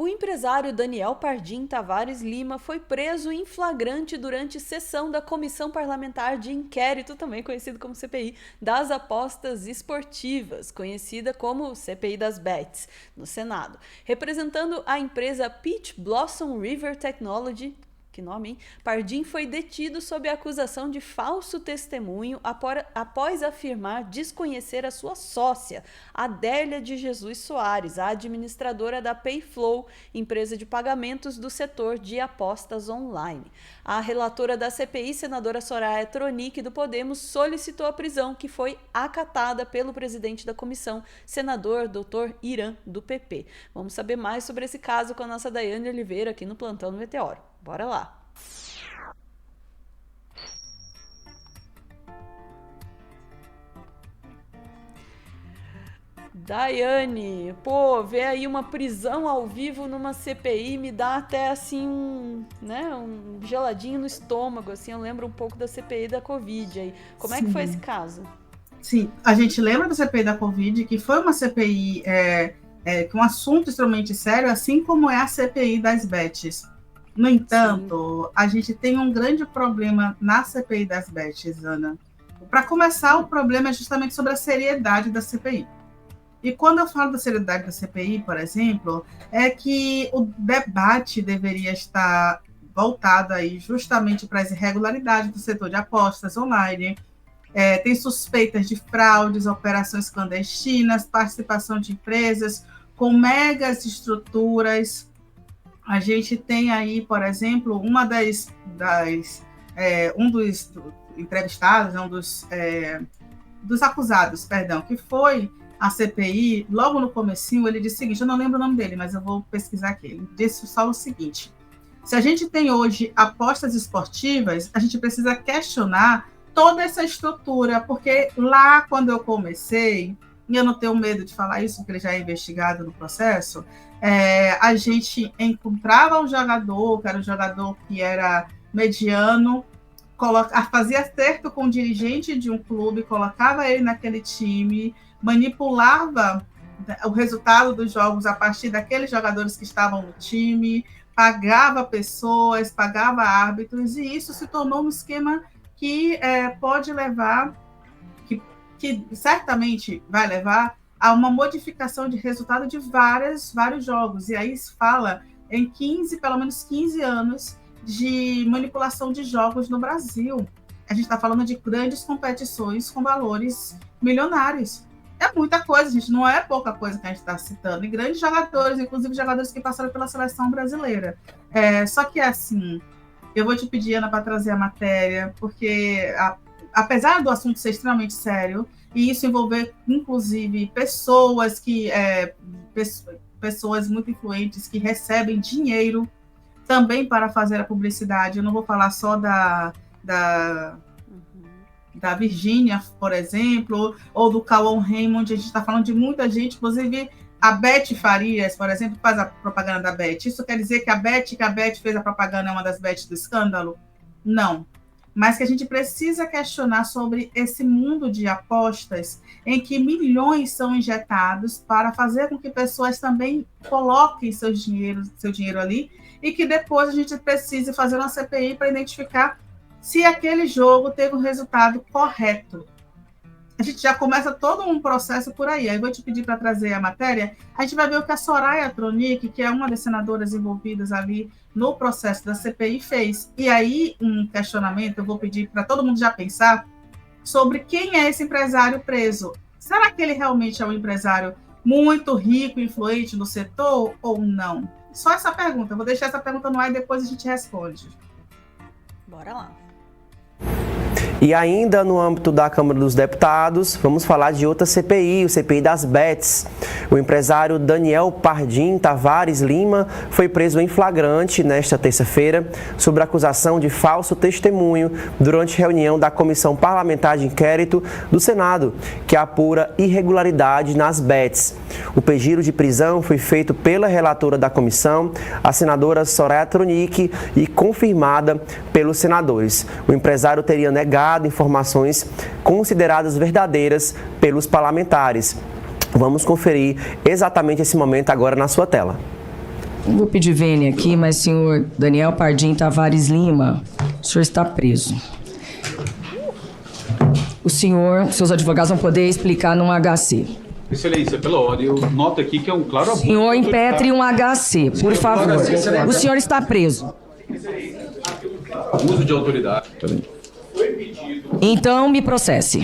O empresário Daniel Pardim Tavares Lima foi preso em flagrante durante sessão da Comissão Parlamentar de Inquérito, também conhecido como CPI, das apostas esportivas, conhecida como CPI das Bets, no Senado. Representando a empresa Peach Blossom River Technology, que nome, hein? Pardim foi detido sob a acusação de falso testemunho após afirmar desconhecer a sua sócia, Adélia de Jesus Soares, a administradora da Payflow, empresa de pagamentos do setor de apostas online. A relatora da CPI, senadora Soraya Tronic, do Podemos, solicitou a prisão, que foi acatada pelo presidente da comissão, senador Dr. Irã, do PP. Vamos saber mais sobre esse caso com a nossa Daiane Oliveira aqui no Plantão do Meteoro. Bora lá! Daiane, ver aí uma prisão ao vivo numa CPI me dá até assim um geladinho no estômago, assim, eu lembro um pouco da CPI da Covid aí. Como é que foi esse caso? Sim, a gente lembra da CPI da Covid, que foi uma CPI com um assunto extremamente sério, assim como é a CPI das bets. No entanto, a gente tem um grande problema na CPI das bets, Ana. Para começar, o problema é justamente sobre a seriedade da CPI. E quando eu falo da seriedade da CPI, por exemplo, é que o debate deveria estar voltado aí justamente para as irregularidades do setor de apostas online. Tem suspeitas de fraudes, operações clandestinas, participação de empresas com megas estruturas. A gente tem aí, por exemplo, um dos entrevistados, dos acusados, que foi a CPI, logo no comecinho, ele disse o seguinte, eu não lembro o nome dele, mas eu vou pesquisar aqui. Ele disse só o seguinte, se a gente tem hoje apostas esportivas, a gente precisa questionar toda essa estrutura, porque lá, quando eu comecei, e eu não tenho medo de falar isso, porque ele já é investigado no processo, a gente encontrava um jogador, que era um jogador que era mediano, fazia acerto com o dirigente de um clube, colocava ele naquele time, manipulava o resultado dos jogos a partir daqueles jogadores que estavam no time, pagava pessoas, pagava árbitros, e isso se tornou um esquema que pode levar, que certamente vai levar a uma modificação de resultado de vários jogos. E aí se fala em pelo menos 15 anos de manipulação de jogos no Brasil. A gente está falando de grandes competições com valores milionários. É muita coisa, gente, não é pouca coisa que a gente está citando. E grandes jogadores, inclusive jogadores que passaram pela seleção brasileira. Só que, assim, eu vou te pedir, Ana, para trazer a matéria, porque apesar do assunto ser extremamente sério, e isso envolver, inclusive, pessoas muito influentes que recebem dinheiro também para fazer a publicidade. Eu não vou falar só da Virgínia, por exemplo, ou do Cauã Raymond. A gente está falando de muita gente, inclusive a Beth Farias, por exemplo, faz a propaganda da Beth. Isso quer dizer que a Beth fez a propaganda é uma das Beth do escândalo? Não. Mas que a gente precisa questionar sobre esse mundo de apostas em que milhões são injetados para fazer com que pessoas também coloquem seu dinheiro ali, e que depois a gente precise fazer uma CPI para identificar se aquele jogo teve um resultado correto. A gente já começa todo um processo por aí. Aí vou te pedir para trazer a matéria. A gente vai ver o que a Soraya Tronic, que é uma das senadoras envolvidas ali no processo da CPI, fez. E aí, um questionamento, eu vou pedir para todo mundo já pensar sobre quem é esse empresário preso. Será que ele realmente é um empresário muito rico, influente no setor ou não? Só essa pergunta. Eu vou deixar essa pergunta no ar e depois a gente responde. Bora lá. E ainda no âmbito da Câmara dos Deputados, vamos falar de outra CPI, o CPI das Bets. O empresário Daniel Pardim Tavares Lima foi preso em flagrante nesta terça-feira sob acusação de falso testemunho durante reunião da Comissão Parlamentar de Inquérito do Senado, que apura irregularidade nas bets. O pedido de prisão foi feito pela relatora da comissão, a senadora Soraya Tronic, e confirmada pelos senadores. O empresário teria negado informações consideradas verdadeiras pelos parlamentares. Vamos conferir exatamente esse momento agora na sua tela. Não vou pedir vênia aqui, mas senhor Daniel Pardim Tavares Lima, o senhor está preso. O senhor, seus advogados vão poder explicar num HC. Excelência, pela ordem, eu noto aqui que é um claro abuso. Senhor, impetre um HC, por favor. O senhor está preso. Abuso de autoridade. Então, me processe.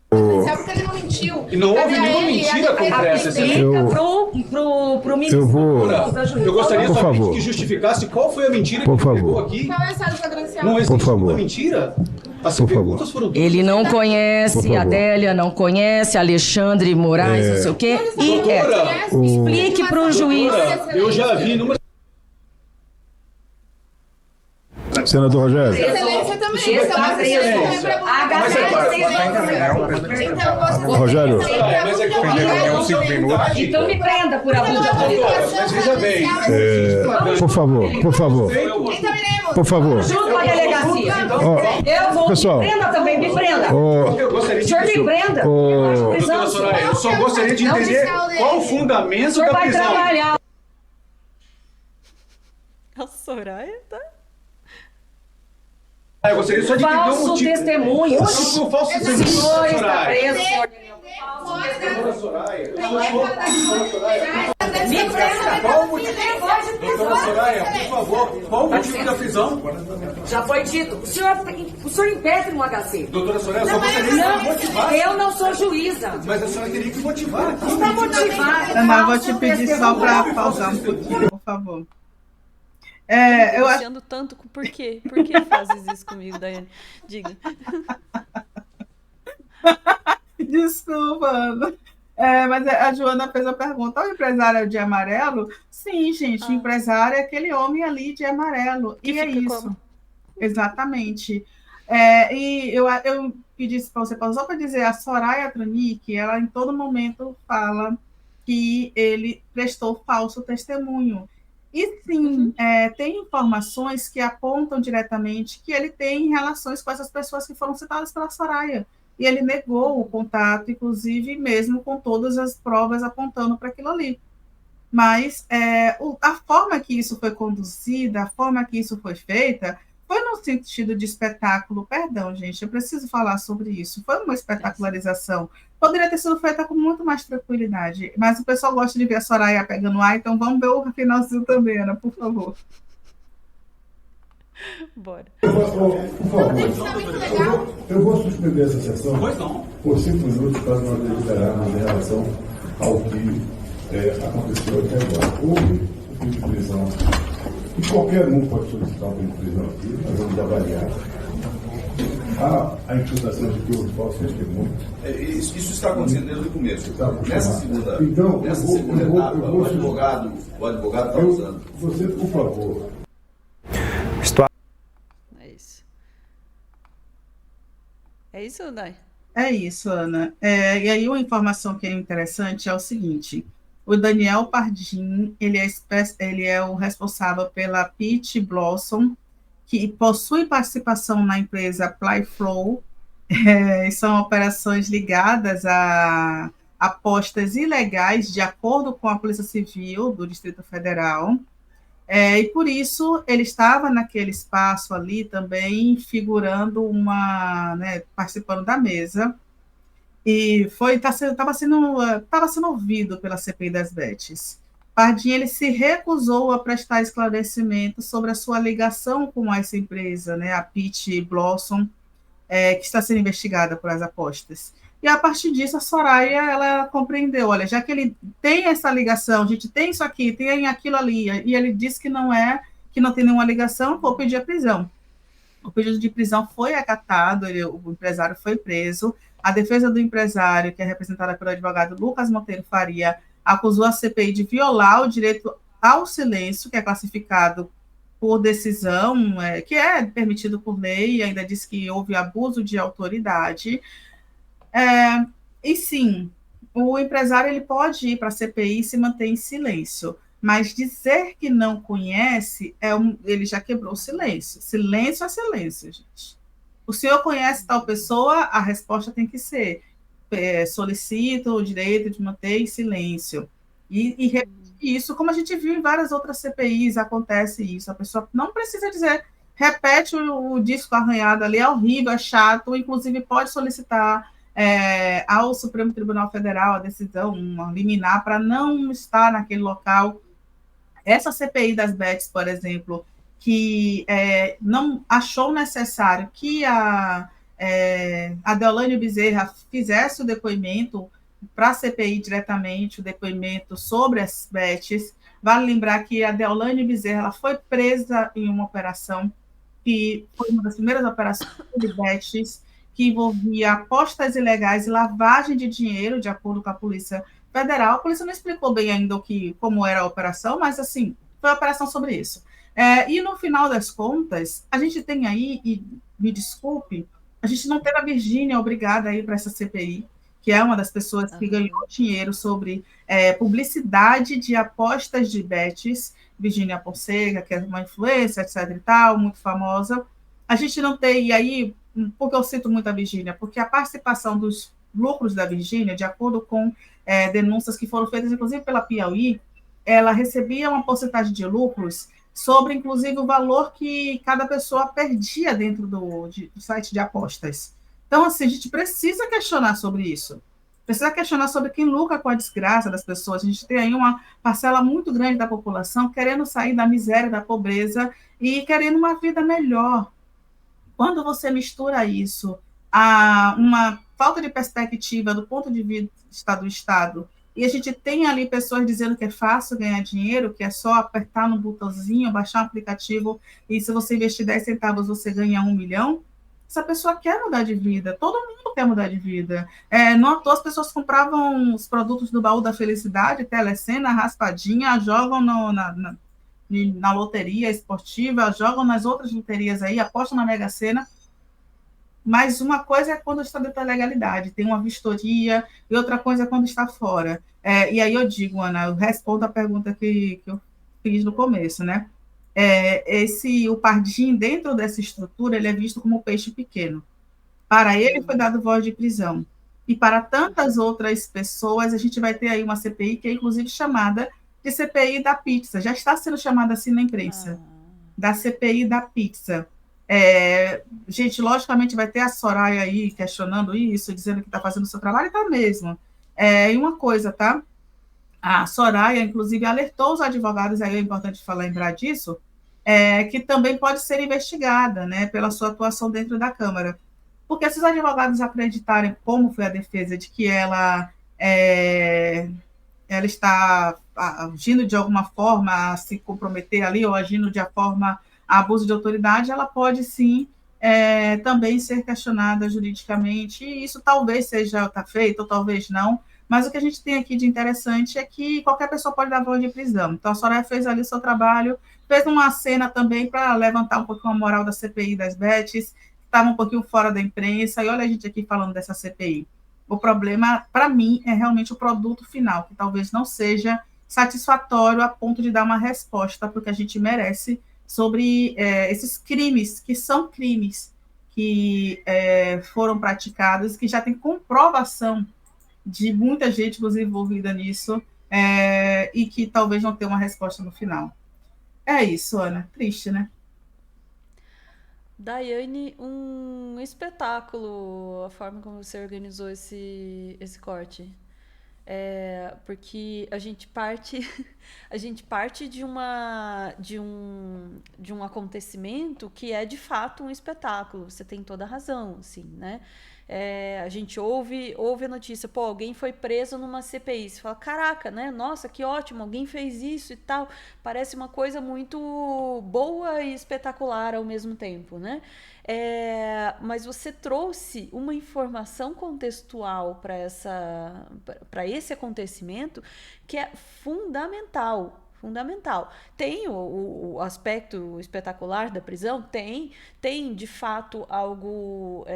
Porque ele não mentiu. E não houve nenhuma mentira concreta. Explica pro ministro. Eu gostaria Por somente favor. que justificasse qual foi a mentira Por que favor. pegou aqui. Qual é a sala flagrancial? Não existe Por favor. uma mentira. As Por perguntas favor. foram Ele não Por conhece, favor. Adélia não conhece, Alexandre Moraes, não sei o quê. E explique para o juiz. Eu já vi inúmeras. Senador Rogério. Excelência também. Está preso. Rogério. Então me prenda por abuso de autoridade. Mas veja bem. Por favor, por favor. Por favor. Junto à delegacia. Ó, Eu vou. pessoal. Me prenda também, me prenda. ó, Eu gostaria O de. senhor me prenda. ó, Doutora Soraya, eu só gostaria de entender qual o O fundamento senhor da vai prisão. trabalhar. A Soraya tá... Eu gostaria só de entender o Falso motivo. testemunho. Não foi um falso O testemunho, senhor está Soraya. preso, senhor. Doutora Soraya, eu só- Me prenda. Qual o motivo? Doutora Soraya, por favor, qual o motivo da prisão? Já foi dito. O senhor impede no HC. Doutora Soraya, eu só gostaria de motivar. Não, eu não sou juíza. Mas a senhora teria que motivar. Não para motivar. Ana, eu vou Falso te pedir só para testemunho. pausar um pouquinho, por favor. Eu acho Negociando tanto com por quê? Por que fazes isso comigo, Daiane? Diga. Desculpa, Ana. Mas a Joana fez a pergunta: o empresário é o de amarelo? Sim, gente, o empresário é aquele homem ali de amarelo. Que e é fica isso. como? Exatamente. E eu pedi isso para você só para dizer, a Soraya Tronic, ela em todo momento fala que ele prestou falso testemunho. E sim, tem informações que apontam diretamente que ele tem relações com essas pessoas que foram citadas pela Soraya. E ele negou o contato, inclusive, mesmo com todas as provas apontando para aquilo ali. Mas a forma que isso foi conduzida, a forma que isso foi feita, foi no sentido de espetáculo. Perdão, gente, eu preciso falar sobre isso. Foi uma espetacularização. Poderia ter sido feita com muito mais tranquilidade, mas o pessoal gosta de ver a Soraya pegando ar, então vamos ver o finalzinho também, Ana, por favor. Bora. por favor, eu vou suspender essa sessão por 5 minutos para nós deliberarmos em relação ao que aconteceu até agora. Houve um pedido de prisão, e qualquer um pode solicitar um pedido de prisão aqui, nós vamos avaliar. Há a imputação de que houve falso testemunho. Isso está acontecendo desde o começo. Tá, Nessa segunda, então, nessa eu vou- segunda eu vou- etapa, eu vou- o advogado está usando. Você, por favor. É isso. É isso, Dai? É isso, Ana. E aí uma informação que é interessante é o seguinte: o Daniel Pardim, ele é o responsável pela Peach Blossom, que possui participação na empresa Playflow. São operações ligadas a apostas ilegais, de acordo com a Polícia Civil do Distrito Federal. E por isso ele estava naquele espaço ali também, figurando participando da mesa, e estava sendo ouvido pela CPI das Bets. Pardim, ele se recusou a prestar esclarecimento sobre a sua ligação com essa empresa, a Peach Blossom, que está sendo investigada por as apostas. E a partir disso, a Soraya, ela compreendeu, olha, já que ele tem essa ligação, a gente tem isso aqui, tem aquilo ali, e ele disse que não tem nenhuma ligação, vou pedir a prisão. O pedido de prisão foi acatado, o empresário foi preso. A defesa do empresário, que é representada pelo advogado Lucas Monteiro Faria, acusou a CPI de violar o direito ao silêncio, que é classificado por decisão, que é permitido por lei, e ainda diz que houve abuso de autoridade. E sim, o empresário ele pode ir para a CPI e se manter em silêncio, mas dizer que não conhece, ele já quebrou o silêncio. Silêncio é silêncio, gente. O senhor conhece tal pessoa? A resposta tem que ser: solicita o direito de manter em silêncio. E repetir isso, como a gente viu em várias outras CPIs, acontece isso. A pessoa não precisa dizer, repete o disco arranhado ali, é horrível, é chato, inclusive pode solicitar ao Supremo Tribunal Federal a decisão, uma liminar, para não estar naquele local. Essa CPI das bets, por exemplo, que não achou necessário que a Deolane Bezerra fizesse o depoimento para a CPI diretamente, o depoimento sobre as bets. Vale lembrar que a Deolane Bezerra ela foi presa em uma operação que foi uma das primeiras operações de bets, que envolvia apostas ilegais e lavagem de dinheiro, de acordo com a Polícia Federal. A polícia não explicou bem ainda como era a operação, mas, assim, foi uma operação sobre isso. E, no final das contas, a gente tem aí, e me desculpe, a gente não teve a Virgínia obrigada a ir para essa CPI, que é uma das pessoas que ganhou dinheiro sobre publicidade de apostas de bets, Virgínia Fonseca, que é uma influencer, etc. e tal, muito famosa. A gente não tem, e aí, por que eu cito muito a Virgínia? Porque a participação dos lucros da Virgínia, de acordo com denúncias que foram feitas, inclusive pela Piauí, ela recebia uma porcentagem de lucros sobre, inclusive, o valor que cada pessoa perdia dentro do site de apostas. Então, assim, a gente precisa questionar sobre isso. Precisa questionar sobre quem lucra com a desgraça das pessoas. A gente tem aí uma parcela muito grande da população querendo sair da miséria, da pobreza e querendo uma vida melhor. Quando você mistura isso a uma falta de perspectiva do ponto de vista do Estado, e a gente tem ali pessoas dizendo que é fácil ganhar dinheiro, que é só apertar no botãozinho, baixar um aplicativo, e se você investir 10 centavos, você ganha 1 milhão, essa pessoa quer mudar de vida, todo mundo quer mudar de vida. Não à toa as pessoas compravam os produtos do baú da felicidade, telecena, raspadinha, jogam na loteria esportiva, jogam nas outras loterias aí, apostam na Mega Sena. Mas uma coisa é quando está dentro da legalidade, tem uma vistoria, e outra coisa é quando está fora. E aí eu digo, Ana, eu respondo a pergunta que eu fiz no começo, né? O Pardim, dentro dessa estrutura, ele é visto como peixe pequeno. Para ele foi dado voz de prisão. E para tantas outras pessoas, a gente vai ter aí uma CPI que é, inclusive, chamada de CPI da pizza. Já está sendo chamada assim na imprensa, da CPI da pizza. Gente, logicamente, vai ter a Soraya aí questionando isso, dizendo que está fazendo o seu trabalho, e está mesmo. E uma coisa, tá? A Soraya, inclusive, alertou os advogados, aí é importante lembrar disso, que também pode ser investigada, né, pela sua atuação dentro da Câmara. Porque se os advogados acreditarem, como foi a defesa, de que ela está agindo de alguma forma a se comprometer ali, ou agindo de forma a abuso de autoridade, ela pode, sim, também ser questionada juridicamente, e isso talvez seja feito, ou talvez não, mas o que a gente tem aqui de interessante é que qualquer pessoa pode dar voz de prisão. Então, a Soraya fez ali o seu trabalho, fez uma cena também para levantar um pouquinho a moral da CPI das bets, que estava um pouquinho fora da imprensa, e olha a gente aqui falando dessa CPI. O problema, para mim, é realmente o produto final, que talvez não seja satisfatório a ponto de dar uma resposta para o que a gente merece sobre esses crimes, que são crimes que foram praticados, que já tem comprovação de muita gente, inclusive, envolvida nisso, e que talvez não tenha uma resposta no final. É isso, Ana. Triste, né? Daiane, um espetáculo a forma como você organizou esse corte. Porque a gente parte de um acontecimento que é de fato um espetáculo. Você tem toda a razão, assim, né? A gente ouve a notícia, pô, alguém foi preso numa CPI. Você fala, caraca, né? Nossa, que ótimo, alguém fez isso e tal. Parece uma coisa muito boa e espetacular ao mesmo tempo, né? Mas você trouxe uma informação contextual para esse acontecimento que é fundamental. Tem o aspecto espetacular da prisão? Tem de fato algo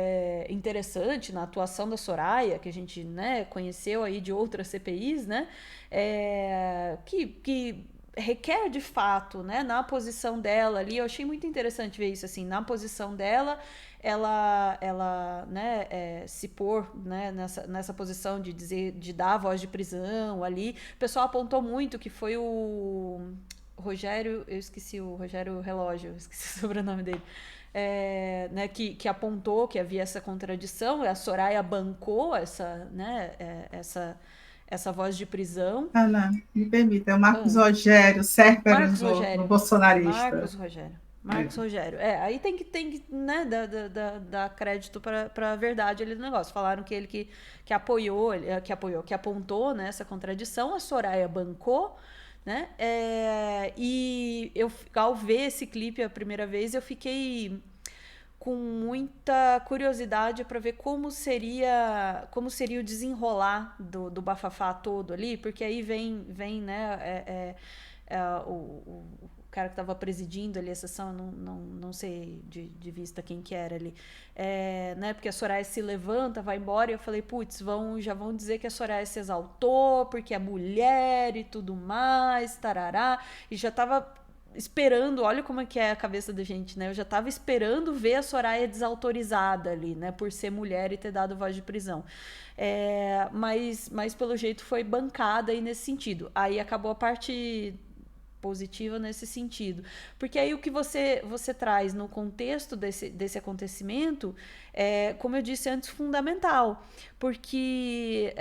interessante na atuação da Soraya, que a gente, né, conheceu aí de outras CPIs, né, que requer de fato, né, na posição dela ali, eu achei muito interessante ver isso, assim, na posição dela, ela né, se pôr, né, nessa posição de dar a voz de prisão ali. O pessoal apontou muito que foi o Rogério, eu esqueci o Rogério Relógio, eu esqueci o sobrenome dele, né, que apontou que havia essa contradição, a Soraya bancou essa voz de prisão. Ana, me permita, é o Marcos Rogério, Cerberus, o bolsonarista. Marcos Rogério. Aí tem que né, dar crédito para a verdade ali do negócio. Falaram que ele que apontou, né, essa contradição, a Soraya bancou, né? E eu, ao ver esse clipe a primeira vez, eu fiquei com muita curiosidade para ver como seria o desenrolar do bafafá todo ali, porque aí vem né, o cara que estava presidindo ali a sessão, não sei de vista quem que era ali, né, porque a Soraya se levanta, vai embora, e eu falei, putz, já vão dizer que a Soraya se exaltou, porque é mulher e tudo mais, tarará, e já tava esperando, olha como é que é a cabeça da gente, né, eu já tava esperando ver a Soraya desautorizada ali, né, por ser mulher e ter dado voz de prisão. Mas pelo jeito foi bancada aí nesse sentido. Aí acabou a parte positiva nesse sentido. Porque aí o que você traz no contexto desse acontecimento é, como eu disse antes, fundamental. Porque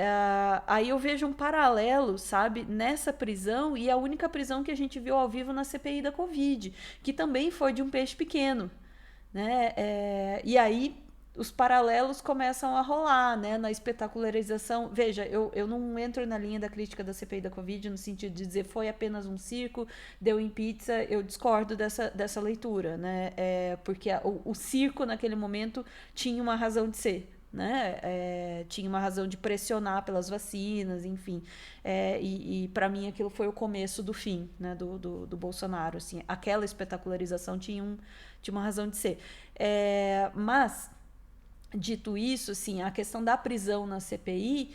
aí eu vejo um paralelo, sabe, nessa prisão e a única prisão que a gente viu ao vivo na CPI da Covid, que também foi de um peixe pequeno, né? E aí os paralelos começam a rolar, né, na espetacularização. Veja, eu não entro na linha da crítica da CPI da Covid no sentido de dizer foi apenas um circo, deu em pizza. Eu discordo dessa leitura, né, porque o circo naquele momento tinha uma razão de ser, né, tinha uma razão de pressionar pelas vacinas, enfim, e para mim aquilo foi o começo do fim, né, do Bolsonaro, assim, aquela espetacularização tinha uma razão de ser, mas dito isso, assim, a questão da prisão na CPI,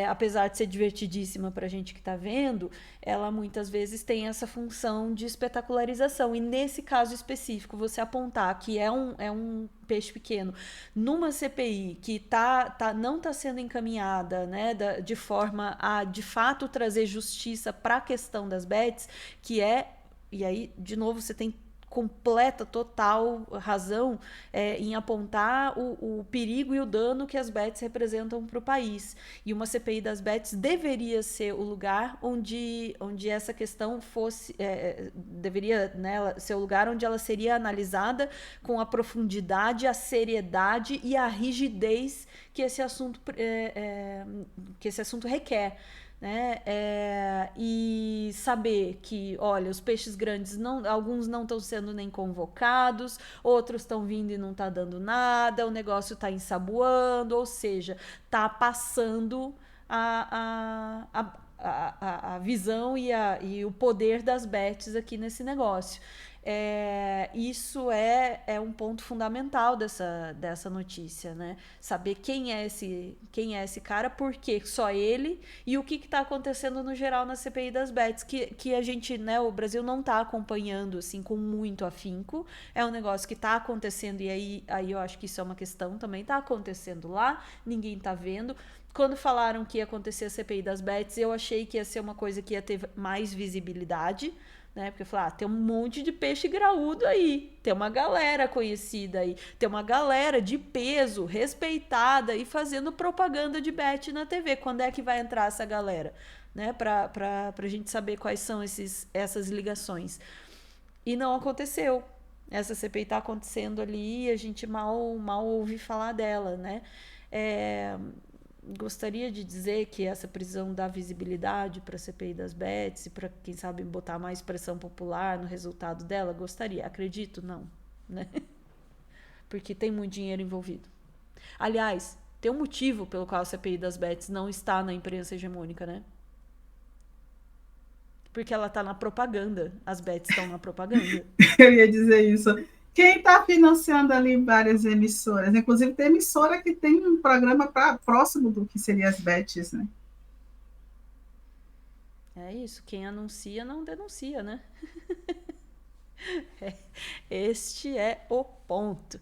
apesar de ser divertidíssima para a gente que está vendo, ela muitas vezes tem essa função de espetacularização. E nesse caso específico, você apontar que é um peixe pequeno numa CPI que não está sendo encaminhada, né, de forma a, de fato, trazer justiça para a questão das bets, e aí, de novo, você tem completa, total razão em apontar o perigo e o dano que as bets representam para o país. E uma CPI das bets deveria ser o lugar onde essa questão fosse, deveria, né, ser o lugar onde ela seria analisada com a profundidade, a seriedade e a rigidez que esse assunto requer. Né? E saber que, olha, os peixes grandes, alguns não estão sendo nem convocados, outros estão vindo e não está dando nada, o negócio está ensaboando, ou seja, está passando a visão e o poder das bets aqui nesse negócio. Isso é um ponto fundamental dessa notícia, né? Saber quem é esse cara, por que só ele e o que está acontecendo no geral na CPI das bets, que a gente, né, o Brasil não está acompanhando assim com muito afinco. É um negócio que está acontecendo e aí eu acho que isso é uma questão também, está acontecendo lá, ninguém está vendo. Quando falaram que ia acontecer a CPI das bets, eu achei que ia ser uma coisa que ia ter mais visibilidade, né? Porque eu falei, tem um monte de peixe graúdo aí, tem uma galera conhecida aí, tem uma galera de peso, respeitada aí, fazendo propaganda de bet na TV. Quando é que vai entrar essa galera? Né? Pra gente saber quais são essas ligações. E não aconteceu. Essa CPI está acontecendo ali e a gente mal ouve falar dela, né? Gostaria de dizer que essa prisão dá visibilidade para a CPI das bets e para, quem sabe, botar mais pressão popular no resultado dela. Gostaria. Acredito? Não. Né? Porque tem muito dinheiro envolvido. Aliás, tem um motivo pelo qual a CPI das bets não está na imprensa hegemônica, né? Porque ela está na propaganda. As bets estão na propaganda. Eu ia dizer isso. Quem está financiando ali várias emissoras? Inclusive, tem emissora que tem um programa próximo do que seria as bets, né? É isso. Quem anuncia não denuncia, né? Este é o ponto.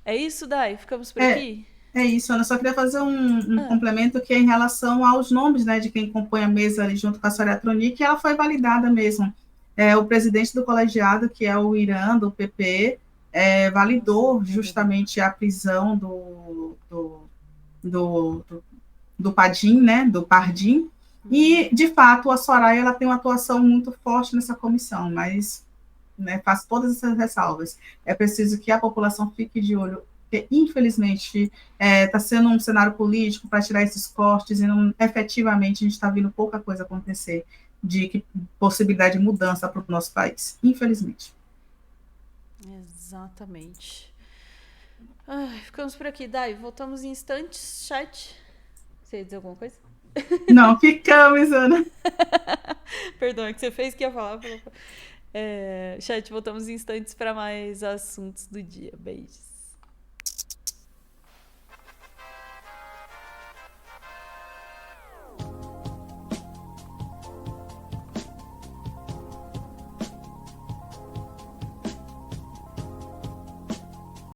É isso, Dai? Ficamos por É. aqui? É isso, Ana. Eu só queria fazer um complemento que é em relação aos nomes, né, de quem compõe a mesa ali junto com a Soraya Tronic, e ela foi validada mesmo. O presidente do colegiado, que é o Irã, do PP, validou justamente a prisão do Padim, né, do Pardim, e, de fato, a Soraya ela tem uma atuação muito forte nessa comissão, mas, né, faz todas essas ressalvas. É preciso que a população fique de olho, porque, infelizmente, está sendo um cenário político para tirar esses cortes e, não, efetivamente, a gente está vendo pouca coisa acontecer de possibilidade de mudança para o nosso país, infelizmente. Exatamente. Ai, ficamos por aqui, Dai. Voltamos em instantes. Chat. Você ia dizer alguma coisa? Não, ficamos, Ana. Perdão, é que você fez que ia falar. Chat, voltamos em instantes para mais assuntos do dia. Beijos.